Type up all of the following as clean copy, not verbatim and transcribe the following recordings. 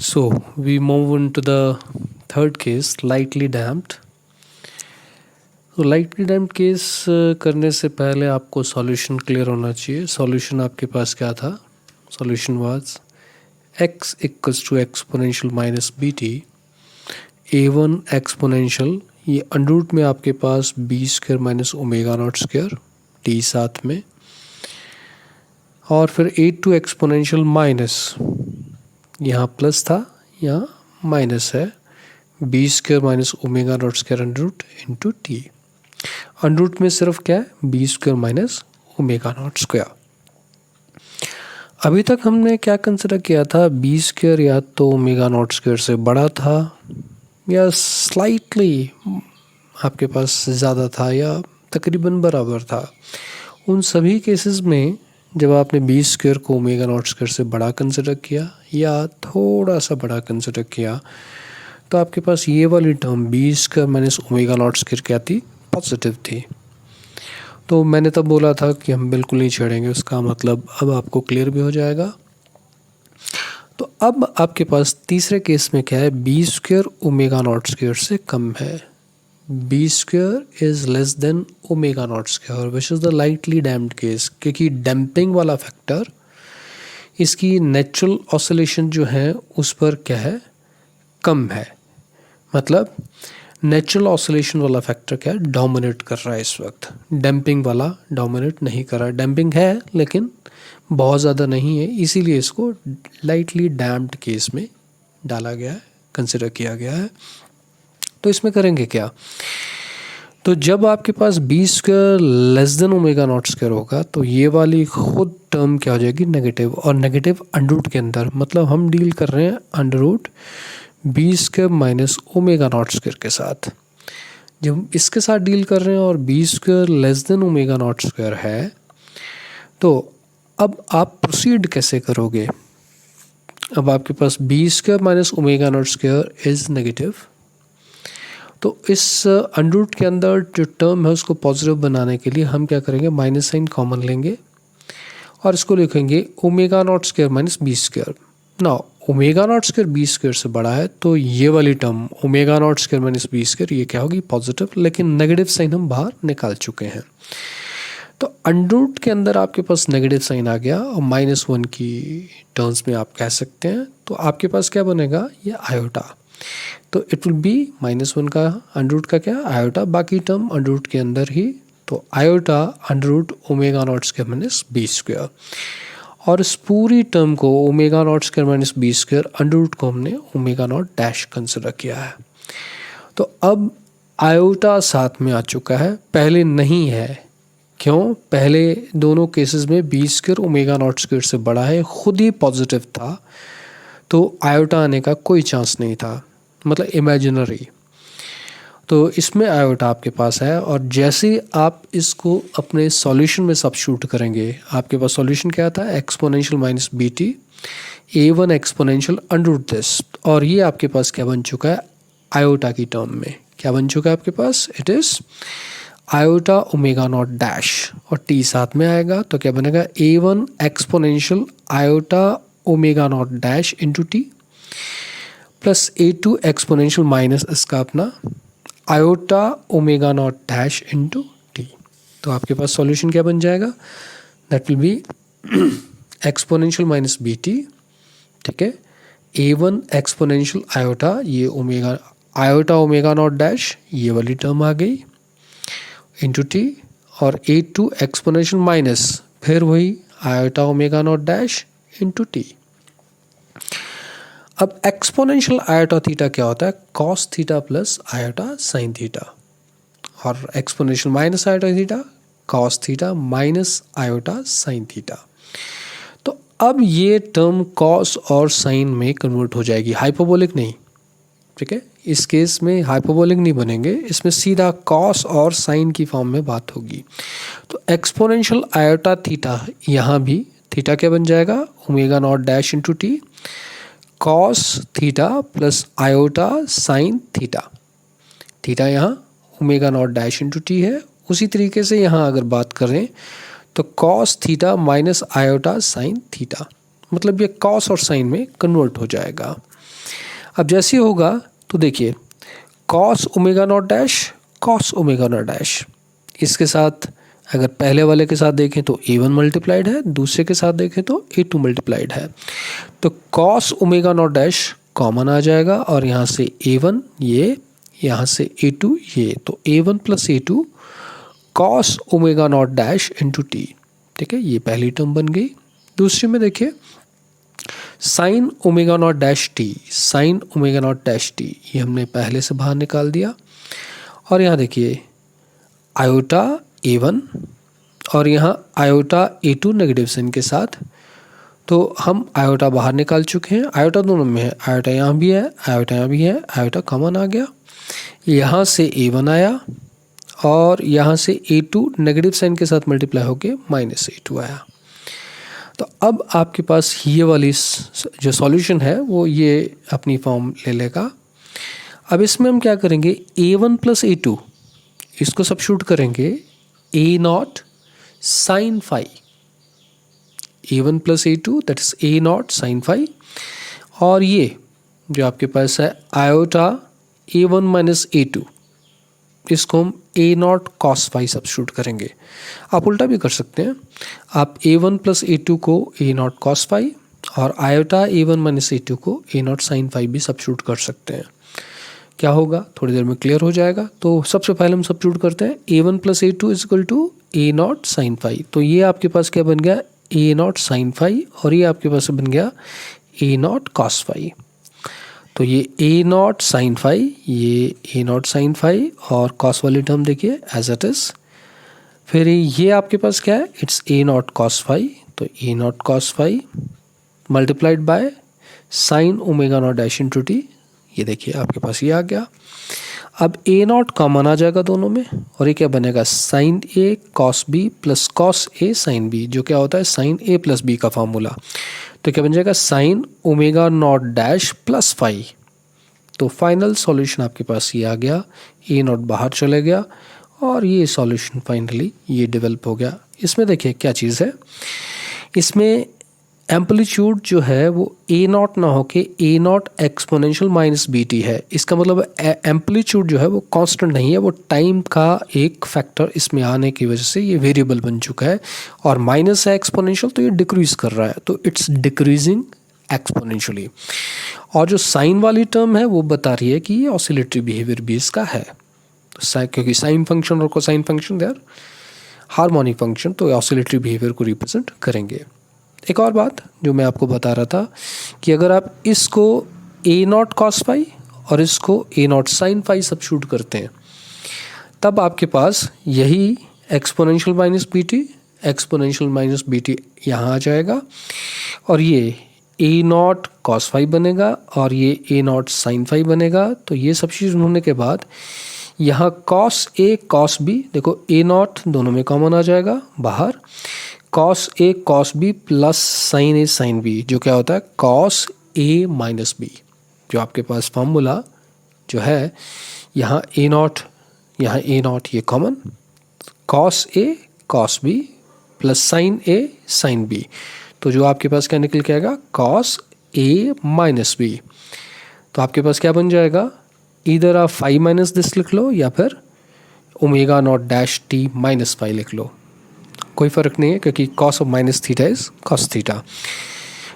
So we move on to the third case, lightly damped. तो lightly damped case करने से पहले आपको सॉल्यूशन क्लियर होना चाहिए. सॉल्यूशन आपके पास क्या था? Solution was x equals to exponential minus B T, a1 exponential, ये अंडरूट में आपके पास B square minus omega not square T साथ में, और फिर a2 एक्सपोनेंशियल माइनस, यहाँ प्लस था यहाँ माइनस है, B square minus omega not square under root into T. अंडरूट में सिर्फ क्या है? B square minus omega not square. अभी तक हमने क्या कंसिडर किया था? बी स्क्वायर या तो ओमेगा नॉट स्क्वायर से बड़ा था या स्लाइटली आपके पास ज़्यादा था या तकरीबन बराबर था. उन सभी केसेस में जब आपने बी स्क्वायर को ओमेगा नॉट स्क्वायर से बड़ा कंसिडर किया या थोड़ा सा बड़ा कंसिडर किया तो आपके पास ये वाली term B square minus omega not square क्या थी? पॉजिटिव थी. तो मैंने तब बोला था कि हम बिल्कुल नहीं छेड़ेंगे, उसका मतलब अब आपको क्लियर भी हो जाएगा. तो अब आपके पास तीसरे केस में क्या है? B square omega not square से कम है. B square is less than omega not square which is the lightly damped case, क्योंकि डैम्पिंग वाला फैक्टर इसकी नेचुरल ऑसिलेशन जो है उस पर क्या है? कम है. मतलब नेचुरल ऑसिलेशन वाला फैक्टर क्या है? डोमिनेट कर रहा है इस वक्त. डैम्पिंग वाला डोमिनेट नहीं कर रहा है. डैम्पिंग है लेकिन बहुत ज़्यादा नहीं है, इसीलिए इसको लाइटली डैम्प्ड केस में डाला गया है, कंसिडर किया गया है. तो इसमें करेंगे क्या? तो जब आपके पास B square less than omega not square होगा तो ये वाली खुद टर्म क्या हो जाएगी? नेगेटिव. और नेगेटिव अंडरूट के अंदर, मतलब हम डील कर रहे हैं under root B square minus omega not square के साथ. जब हम इसके साथ डील कर रहे हैं और B square less than omega not square है, तो अब आप प्रोसीड कैसे करोगे? अब आपके पास B square minus omega not square is negative, तो इस अंडरूट के अंदर जो टर्म है उसको पॉजिटिव बनाने के लिए हम क्या करेंगे? माइनस साइन कॉमन लेंगे और इसको लिखेंगे omega not square minus B square. ना omega not square B square से बड़ा है तो ये वाली term omega not square minus B square ये क्या होगी? पॉजिटिव. लेकिन नेगेटिव साइन हम बाहर निकाल चुके हैं. तो अंडरूट के अंदर आपके पास नेगेटिव साइन आ गया और -1 की टर्म्स में आप कह सकते हैं. तो आपके पास क्या बनेगा? ये आयोटा. तो इट विल बी -1 का अंडरूट का क्या? आयोटा. बाकी टर्म अंडरूट के अंदर ही. तो iota under root omega not square minus B square. और इस पूरी टर्म को omega not square minus B square under root को हमने ओमेगा नॉट डैश कंसिडर किया है. तो अब आयोटा साथ में आ चुका है, पहले नहीं है. क्यों? पहले दोनों केसेस में B square omega not square से बड़ा है, खुद ही पॉजिटिव था, तो आयोटा आने का कोई चांस नहीं था, मतलब इमेजिनरी. तो इसमें आयोटा आपके पास है और जैसे आप इसको अपने सॉल्यूशन में सब्स्टिट्यूट करेंगे, आपके पास सॉल्यूशन क्या था? Exponential minus B T a1 exponential under root this, और ये आपके पास क्या बन चुका है? आयोटा की टर्म में क्या बन चुका है आपके पास? It is iota omega not dash और टी साथ में आएगा तो क्या बनेगा? a1 exponential iota omega not dash into T plus a2 exponential minus इसका अपना iota omega not dash into T. तो आपके पास सॉल्यूशन क्या बन जाएगा? That will be exponential minus B T, ठीक है, a1 एक्सपोनेंशियल आयोटा, ये omega iota omega not dash ये वाली टर्म आ गई इंटू टी, और a2 एक्सपोनेंशियल माइनस फिर वही iota omega not dash into T. अब एक्सपोनेंशियल आयोटा थीटा क्या होता है? Cos theta plus iota sine theta, और exponential minus iota theta cos theta minus iota sine theta. तो अब ये टर्म कॉस और साइन में कन्वर्ट हो जाएगी, हाइपरबोलिक नहीं, ठीक है. इस केस में हाइपरबोलिक नहीं बनेंगे, इसमें सीधा कॉस और साइन की फॉर्म में बात होगी. तो एक्सपोनेंशियल आयोटा थीटा यहाँ भी थीटा क्या बन जाएगा? Omega not dash into T cos theta plus iota sine theta. Theta यहाँ omega not dash into T है. उसी तरीके से यहाँ अगर बात करें तो cos theta minus iota sine theta, मतलब ये कॉस और साइन में कन्वर्ट हो जाएगा. अब जैसे ही होगा तो देखिए cos omega not dash cos omega not dash, इसके साथ अगर पहले वाले के साथ देखें तो A1 मल्टीप्लाइड है, दूसरे के साथ देखें तो A2 मल्टीप्लाइड है। तो cos omega not dash common आ जाएगा और यहाँ से A1 ये, यहाँ से A2 ये, तो A1 plus A2 cos omega not dash into T. ठीक है, ये पहली टर्म बन गई। दूसरी में देखिए sign omega not dash T, sign omega not dash T, ये हमने पहले से बाहर निकाल दिया। और यहाँ देखिए आयोटा A1 और यहाँ आयोटा A2 नेगेटिव साइन के साथ, तो हम आयोटा बाहर निकाल चुके हैं, आयोटा दोनों में है, आयोटा यहाँ भी है, आयोटा यहाँ भी है, आयोटा कॉमन आ गया। यहाँ से A1 आया और यहाँ से A2 नेगेटिव साइन के साथ मल्टीप्लाई होके माइनस A2 आया। तो अब आपके पास ये वाली जो सॉल्यूशन है वो ये अपनी फॉर्म ले लेगा। अब इसमें हम क्या करेंगे, A1 प्लस A2 इसको सब्स्टिट्यूट करेंगे A not sine phi, A1 plus A2 that is A not sine phi, और ये जो आपके पास है आयोटा A1 माइनस A2 इसको हम A not cos phi substitute करेंगे। आप उल्टा भी कर सकते हैं, आप A1 प्लस A2 को A नॉट कॉस फाई और आयोटा A1 माइनस A2 को A नॉट साइन फाई भी सब्स्टिट्यूट कर सकते हैं। क्या होगा थोड़ी देर में क्लियर हो जाएगा। तो सबसे पहले हम सब्स्टिट्यूट करते हैं A1 plus A2 is equal to A not sine phi. तो ये आपके पास क्या बन गया, A नॉट साइन फाई, और ये आपके पास बन गया A नॉट कॉस फाई। तो ये A नॉट साइन फाई, ये A नॉट साइन फाई, और कॉस वाली टर्म देखिए एज इट इज। फिर ये आपके पास क्या है, it's A not cos phi, तो A not cos phi multiplied by sine omega not dash into T, ये देखिए आपके पास ये आ गया। अब A नॉट कॉमन आ जाएगा दोनों में, और ये क्या बनेगा, sine A cos B plus cos A sine B, जो क्या होता है साइन A प्लस B का फार्मूला। तो क्या बन जाएगा, sine omega not dash plus phi. तो फाइनल सॉल्यूशन आपके पास ये आ गया, A नॉट बाहर चले गया और ये सॉल्यूशन फाइनली ये डेवलप हो गया। इसमें देखिए क्या चीज़ है, इसमें एम्पलीट्यूड जो है वो A नॉट ना होके A not exponential minus BT है। इसका मतलब एम्पलीट्यूड जो है वो कांस्टेंट नहीं है, वो टाइम का एक फैक्टर इसमें आने की वजह से ये वेरिएबल बन चुका है, और माइनस है एक्सपोनेंशियल तो ये डिक्रीज कर रहा है, तो इट्स डिक्रीजिंग एक्सपोनेंशियली। और जो साइन वाली टर्म है वो बता रही है कि ये ऑसिलेटरी बिहेवियर भी इसका है, क्योंकि साइन फंक्शन और cosine function they are harmonic function, तो ऑसिलेटरी बिहेवियर को रिप्रेजेंट करेंगे। एक और बात जो मैं आपको बता रहा था कि अगर आप इसको A नॉट कॉस फाई और इसको A not sine phi substitute करते हैं, तब आपके पास यही exponential minus BT, exponential minus BT यहाँ आ जाएगा, और ये A नॉट कॉस फाई बनेगा और ये A नॉट साइन फाई बनेगा। तो ये सब्स्टिट्यूशन होने के बाद यहाँ कॉस A कॉस B, देखो A नॉट दोनों में कॉमन आ जाएगा बाहर, cos A cos B plus sine A sine B, जो क्या होता है कॉस A माइनस B। जो आपके पास फॉर्मूला जो है यहाँ A नॉट, यहाँ A नॉट ये common, cos A cos B plus sine A sine B, तो जो आपके पास क्या निकल के आएगा कॉस A माइनस B। तो आपके पास क्या बन जाएगा, इधर आप फाई माइनस दिस लिख लो या फिर omega not dash T minus phi लिख लो, कोई फ़र्क नहीं है, क्योंकि cos of minus theta is cos theta.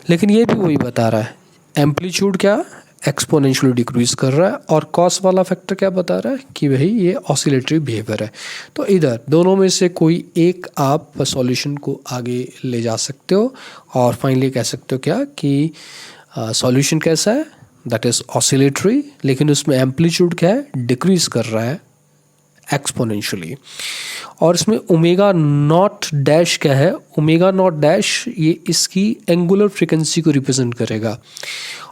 लेकिन ये भी वही बता रहा है, एम्पलीट्यूड क्या एक्सपोनेंशियली डिक्रीज कर रहा है, और कॉस वाला फैक्टर क्या बता रहा है कि वही ये ऑसिलेटरी बिहेवियर है। तो इधर दोनों में से कोई एक आप सॉल्यूशन को आगे ले जा सकते हो, और फाइनली कह सकते हो क्या कि सॉल्यूशन कैसा है, दैट इज ऑसिलेटरी, लेकिन उसमें एम्पलीट्यूड क्या है डिक्रीज कर रहा है एक्सपोनेंशियली। और इसमें ओमेगा नॉट डैश क्या है, ओमेगा नॉट डैश ये इसकी एंगुलर फ्रीक्वेंसी को रिप्रेजेंट करेगा,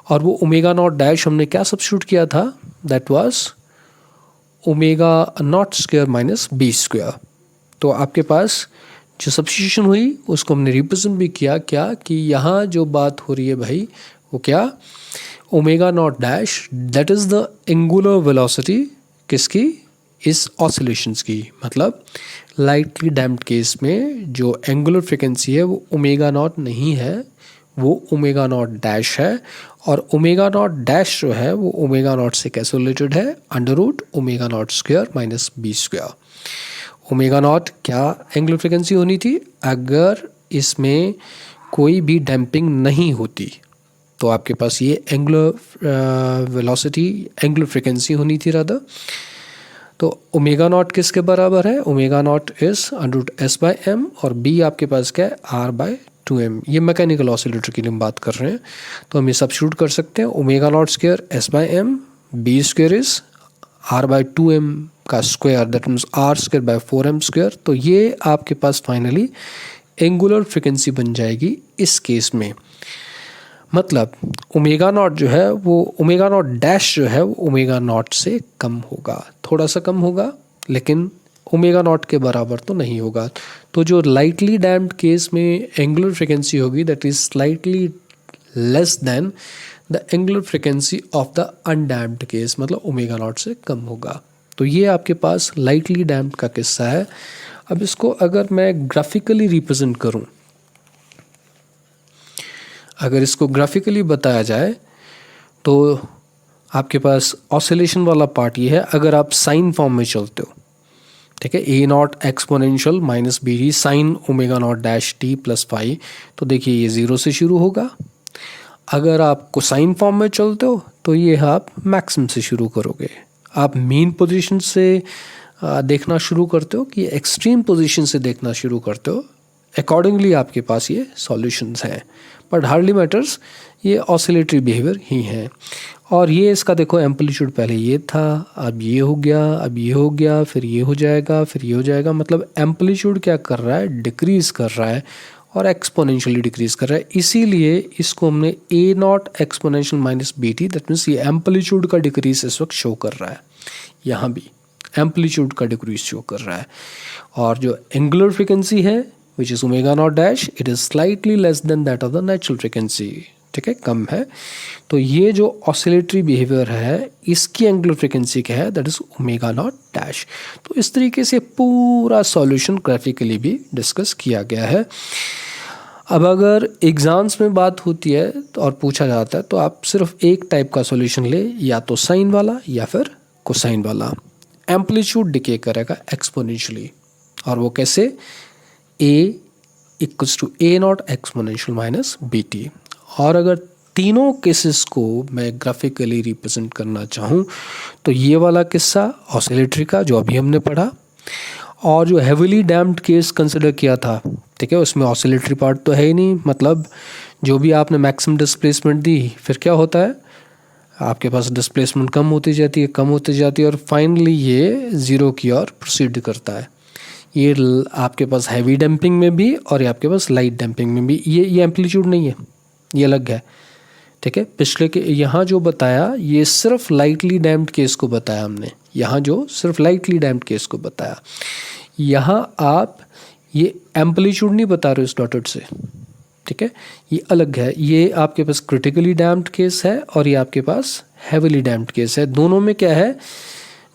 और वो ओमेगा नॉट डैश हमने क्या सब्स्टिट्यूट किया था, that was omega naught square minus B square. तो आपके पास जो सब्स्टिट्यूशन हुई उसको हमने रिप्रेजेंट भी किया क्या, कि यहाँ जो बात हो रही है भाई वो क्या, omega naught dash that is the angular velocity किसकी, इस ऑसिलेशंस की। मतलब लाइटली डैम्प्ड केस में जो एंगुलर फ्रीक्वेंसी है वो ओमेगा नॉट नहीं है, वो ओमेगा नॉट डैश है, और ओमेगा नॉट डैश जो है वो ओमेगा नॉट से कैसे रिलेटेड है, under root omega not square minus B square. Omega not क्या एंगुलर फ्रिक्वेंसी होनी थी, अगर इसमें कोई भी डैम्पिंग नहीं होती तो आपके पास ये एंगुलर वेलोसिटी, एंगुलर फ्रिक्वेंसी होनी थी रादर। तो ओमेगा नॉट किसके बराबर है, omega not is under root S by M, और बी आपके पास क्या है, आर बाय 2m। ये मैकेनिकल ऑसिलेटर की हम बात कर रहे हैं, तो हम ये सब्स्टिट्यूट कर सकते हैं, omega not square S by M, B square is R by 2m का square, that means R square by 4m square. तो ये आपके पास फाइनली एंगुलर फ्रिक्वेंसी बन जाएगी इस केस में। मतलब ओमेगा नॉट जो है वो, ओमेगा नॉट डैश जो है वो ओमेगा नॉट से कम होगा, थोड़ा सा कम होगा, लेकिन ओमेगा नॉट के बराबर तो नहीं होगा। तो जो लाइटली डैम्प्ड केस में एंगुलर फ्रिक्वेंसी होगी that is slightly less than the angular frequency of the undamped case, मतलब ओमेगा नॉट से कम होगा। तो ये आपके पास लाइटली डैम्प्ड का किस्सा है। अब इसको अगर मैं ग्राफिकली रिप्रेजेंट करूं, अगर इसको ग्राफिकली बताया जाए तो आपके पास ऑसिलेशन वाला पार्ट ये है, अगर आप साइन फॉर्म में चलते हो, ठीक है, A naught exponential minus B D sine omega not dash T plus phi, तो देखिए ये ज़ीरो से शुरू होगा। अगर आप कोसाइन फॉर्म में चलते हो तो ये आप मैक्सिमम से शुरू करोगे, आप मीन पोजीशन से देखना शुरू करते हो कि एक्सट्रीम पोजीशन से देखना शुरू करते हो, अकॉर्डिंगली आपके पास ये सॉल्यूशंस हैं। बट हार्डली मैटर्स, ये ऑसिलेटरी बिहेवियर ही हैं। और ये इसका देखो एम्पलीट्यूड पहले ये था, अब ये हो गया, अब ये हो गया, फिर ये हो जाएगा, फिर ये हो जाएगा। मतलब एम्पलीट्यूड क्या कर रहा है, डिक्रीज कर रहा है और एक्सपोनेंशियली डिक्रीज कर रहा है। इसीलिए इसको हमने A naught exponential minus B T, that means ये एम्पलीट्यूड का डिक्रीज इस वक्त शो कर रहा है, यहाँ भी एम्पलीट्यूड का डिक्रीज शो कर रहा है। और जो एंगुलर फ्रिक्वेंसी है which is omega naught dash, it is slightly less than that of the natural frequency, ठीक है, कम है। तो ये जो ऑसिलेटरी बिहेवियर है इसकी एंगुलर फ्रिक्वेंसी क्या है, that is omega naught dash. तो इस तरीके से पूरा सॉल्यूशन ग्राफिकली भी डिस्कस किया गया है। अब अगर एग्जाम्स में बात होती है और पूछा जाता है तो आप सिर्फ एक टाइप का सॉल्यूशन ले, या तो साइन वाला या फिर कोसाइन वाला। एम्पलीट्यूड डिके करेगा एक्सपोनेंशियली, और वो कैसे, A equals to A naught exponential minus B T. और अगर तीनों केसेस को मैं ग्राफिकली रिप्रेजेंट करना चाहूँ तो ये वाला किस्सा ऑसिलेटरी का जो अभी हमने पढ़ा, और जो हेविली डैम्प्ड केस कंसिडर किया था, ठीक है, उसमें ऑसिलेटरी पार्ट तो है ही नहीं। मतलब जो भी आपने मैक्सिमम डिस्प्लेसमेंट दी, फिर क्या होता है, आपके पास डिस्प्लेसमेंट कम होती जाती है, कम होती जाती है, और फाइनली ये ज़ीरो की ओर प्रोसीड करता है। ये आपके पास हैवी डैम्पिंग में भी और ये आपके पास लाइट डैम्पिंग में भी। ये एम्पलीट्यूड नहीं है, ये अलग है, ठीक है। पिछले के यहाँ जो बताया ये सिर्फ लाइटली डैम्प्ड केस को बताया हमने, यहाँ जो सिर्फ लाइटली डैम्प्ड केस को बताया। यहाँ आप ये एम्पलीट्यूड नहीं बता रहे उस डॉटेड से, ठीक है, ये अलग है। ये आपके पास क्रिटिकली डैम्प्ड केस है और ये आपके पास हैविली डैम्प्ड केस है। दोनों में क्या है,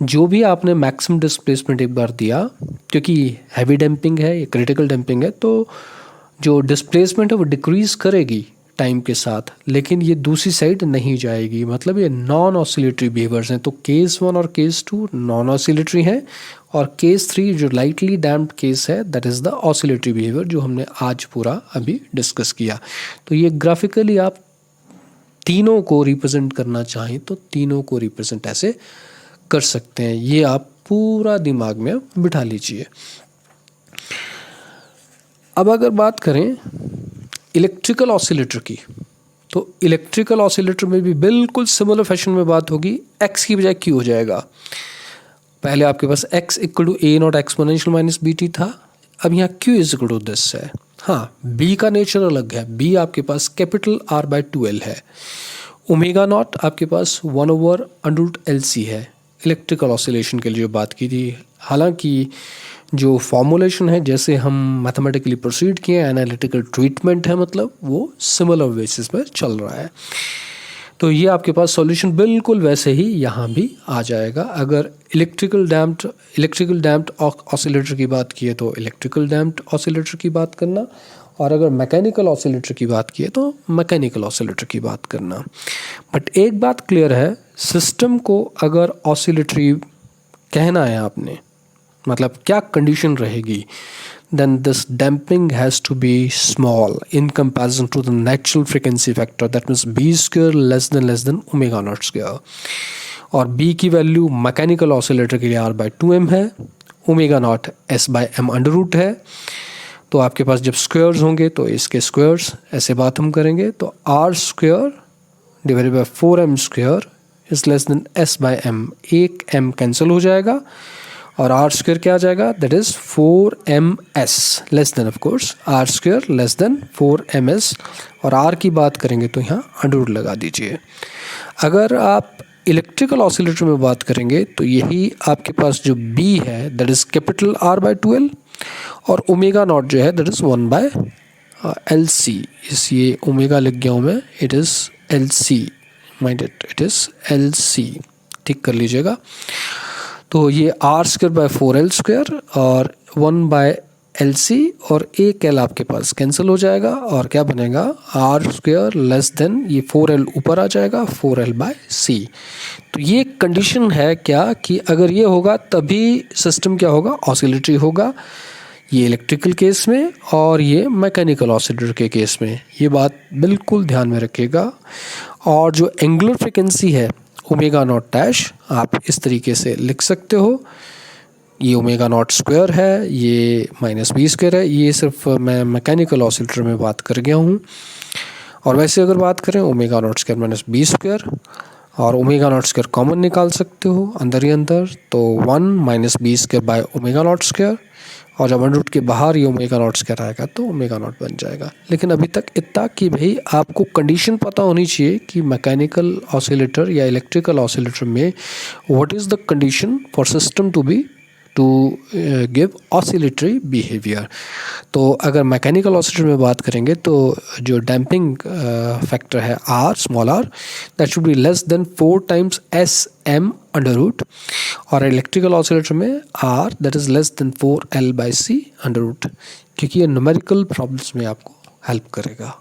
जो भी आपने मैक्सिमम डिस्प्लेसमेंट एक बार दिया, क्योंकि हैवी डैम्पिंग है, ये क्रिटिकल डैम्पिंग है, तो जो डिस्प्लेसमेंट है वो डिक्रीज करेगी टाइम के साथ, लेकिन ये दूसरी साइड नहीं जाएगी। मतलब ये नॉन ऑसिलेटरी बिहेवियर्स हैं। तो केस 1 और केस 2 नॉन ऑसिलेटरी हैं, और केस 3 जो लाइटली डैम्प्ड केस है that is the oscillatory behaviour, जो हमने आज पूरा अभी डिस्कस किया। तो ये ग्राफिकली आप तीनों को रिप्रेजेंट करना चाहें तो तीनों को रिप्रेजेंट ऐसे कर सकते हैं। ये आप पूरा दिमाग में बिठा लीजिए। अब अगर बात करें इलेक्ट्रिकल ऑसिलेटर की, तो इलेक्ट्रिकल ऑसिलेटर में भी बिल्कुल सिमिलर फैशन में बात होगी। एक्स की बजाय क्यू हो जाएगा। पहले आपके पास X equal to A naught exponential minus B T था, अब यहाँ Q is equal to this है। हाँ, बी का नेचर अलग है। बी आपके पास कैपिटल आर बाय 2l है। ओमेगा नॉट आपके पास 1/√LC है। इलेक्ट्रिकल ऑसिलेशन के लिए जो बात की थी, हालांकि जो फॉर्मुलेशन है जैसे हम मैथमेटिकली प्रोसीड किए, एनालिटिकल ट्रीटमेंट है, मतलब वो सिमिलर बेसिस पर चल रहा है। तो ये आपके पास सॉल्यूशन बिल्कुल वैसे ही यहाँ भी आ जाएगा। अगर इलेक्ट्रिकल डैम्प्ड ऑसिलेटर की बात की है तो इलेक्ट्रिकल डैम्प्ड ऑसिलेटर की बात करना, और अगर मैकेनिकल ऑसिलेटर की बात की तो मैकेनिकल ऑसिलेटर की बात करना। बट एक बात क्लियर है, सिस्टम को अगर ऑसिलेटरी कहना है आपने, मतलब क्या कंडीशन रहेगी, then this damping has to be small in comparison to the natural frequency factor, that means b square less than omega naught square। और b की वैल्यू मैकेनिकल ऑसिलेटर के लिए r/2m है, omega not s/m under root है। तो आपके पास जब squares होंगे तो इसके स्क्वेयर्स, ऐसे बात हम करेंगे तो r square divided by 4m square is less then s/m, एक m कैंसिल हो जाएगा और r स्क्वेयर क्या आ जाएगा, that is 4ms less than, of course r square less than 4ms। और r की बात करेंगे तो यहाँ अंडर रूट लगा दीजिए। अगर आप इलेक्ट्रिकल ऑसिलेटर में बात करेंगे तो यही आपके पास जो b है दैट इज कैपिटल R/2L और ओमेगा नॉट जो है दैट इज 1/LC। इस ये ओमेगा लिख गया हूँ मैं, it is LC, mind it is LC, ठीक कर लीजिएगा। तो ये r square by 4l square और 1/LC और एक l आपके पास कैंसिल हो जाएगा और क्या बनेगा, r स्क्वायर लेस देन, ये 4l ऊपर आ जाएगा 4l/C। तो ये कंडीशन है क्या कि अगर ये होगा तभी सिस्टम क्या होगा, ऑसिलेटरी होगा, ये इलेक्ट्रिकल केस में और ये मैकेनिकल ऑसिलेटर के केस में। ये बात बिल्कुल ध्यान में रखिएगा। और जो एंगुलर फ्रिक्वेंसी है ओमेगा नॉट डैश, आप इस तरीके से लिख सकते हो, ये ओमेगा नॉट स्क्वायर है, ये -b स्क्वायर है। ये सिर्फ मैं मैकेनिकल ऑसिलेटर में बात कर गया हूँ। और वैसे अगर बात करें omega naught square -b square, और ओमेगा नॉट स्क्वायर कॉमन निकाल सकते हो अंदर ही अंदर, तो 1 -b square by omega naught square, और जब अंडर रूट के बाहर ये ओमेगा नॉट स्क्वायर आएगा तो ओमेगा नॉट बन जाएगा। लेकिन अभी तक इतना कि भाई आपको कंडीशन पता होनी चाहिए कि मैकेनिकल ऑसिलेटर या इलेक्ट्रिकल ऑसिलेटर में what is the condition for system to give oscillatory behaviour. तो अगर मैकेनिकल ऑसिलेटर में बात करेंगे तो जो डैम्पिंग फैक्टर है r, small r, that should be less than 4 times sm under root, और इलेक्ट्रिकल ऑसिलेटर में r that is less than 4l/c under root, क्योंकि ये न्यूमेरिकल प्रॉब्लम्स में आपको हेल्प करेगा।